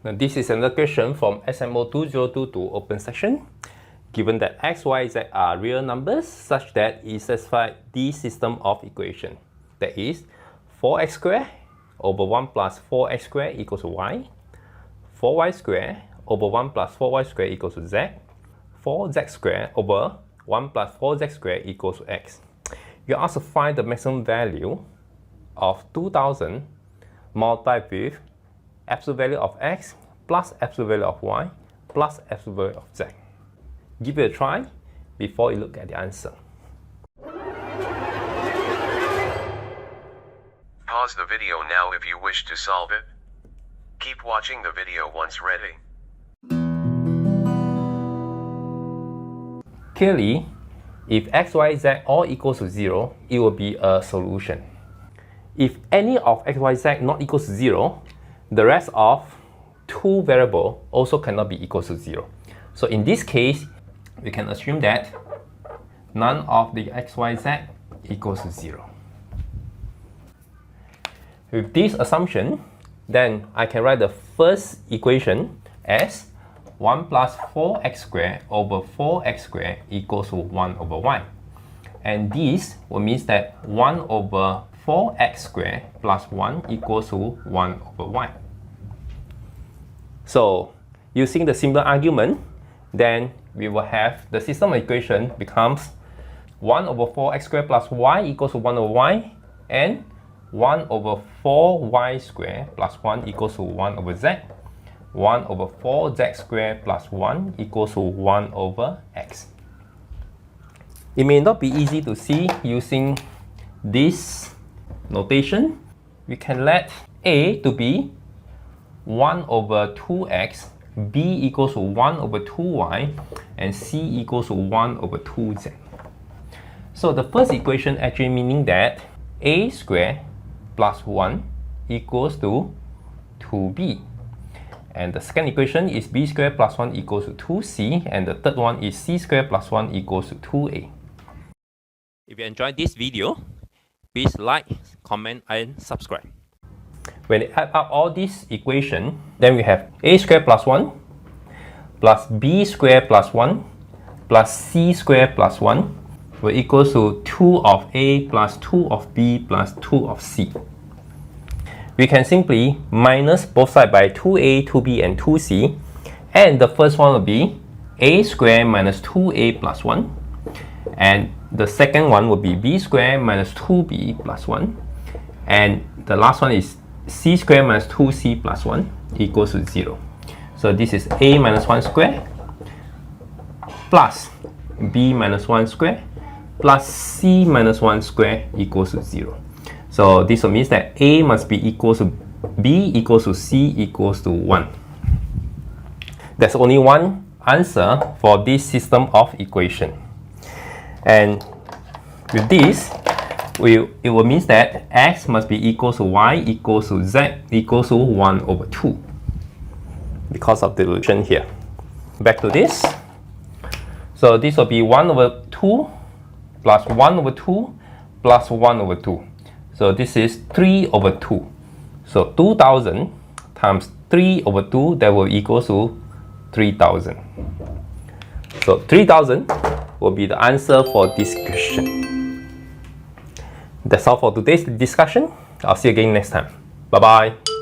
Now, this is another question from SMO 2022 open section. Given that x, y, z are real numbers such that it satisfies the system of equation. That is 4x squared over 1 plus 4x squared equals to y, 4y squared over 1 plus 4y squared equals to z, 4z squared over 1 plus 4z squared equals to x. You are asked to find the maximum value of 2000 multiplied with absolute value of x plus absolute value of y plus absolute value of z. Give it a try before you look at the answer. Pause the video now if you wish to solve it. Keep watching the video once ready. Clearly, if x, y, z all equals to 0, it will be a solution. If any of x, y, z not equals to 0, the rest of two variables also cannot be equal to 0. So in this case, we can assume that none of the x, y, z equals to 0. With this assumption, then I can write the first equation as 1 plus 4x squared over 4x squared equals to 1 over y. And this will mean that 1 over 4x squared plus 1 equals to 1 over y. So, using the similar argument, then we will have the system equation becomes 1 over 4x squared plus y equals to 1 over y, and 1 over 4y squared plus 1 equals to 1 over z. 1 over 4z squared plus 1 equals to 1 over x. It may not be easy to see using this notation. We can let a to be 1 over 2x, b equals to 1 over 2y, and c equals to 1 over 2z. So the first equation actually meaning that a squared plus 1 equals to 2b. And the second equation is b squared plus 1 equals to 2c, and the third one is c squared plus 1 equals to 2a. If you enjoyed this video, please like, comment, and subscribe. When we add up all these equations, then we have a squared plus 1 plus b squared plus 1 plus c squared plus 1 will equal to 2 of a plus 2 of b plus 2 of c. We can simply minus both sides by 2a, 2b, and 2c, and the first one will be a squared minus 2a plus 1, and the second one will be b squared minus 2b plus 1, and the last one is c squared minus 2c plus 1 equals to 0. So this is a minus 1 squared plus b minus 1 squared plus c minus 1 squared equals to 0. So this will mean that a must be equal to b equals to c equals to 1. There's only one answer for this system of equation. And with this, it will mean that x must be equal to y equals to z equals to 1 over 2 because of the solution here. Back to this. So this will be 1 over 2 plus 1 over 2 plus 1 over 2. So this is 3 over 2. So 2000 times 3 over 2, that will equal to 3000. So 3000 will be the answer for this question. That's all for today's discussion. I'll see you again next time. Bye bye.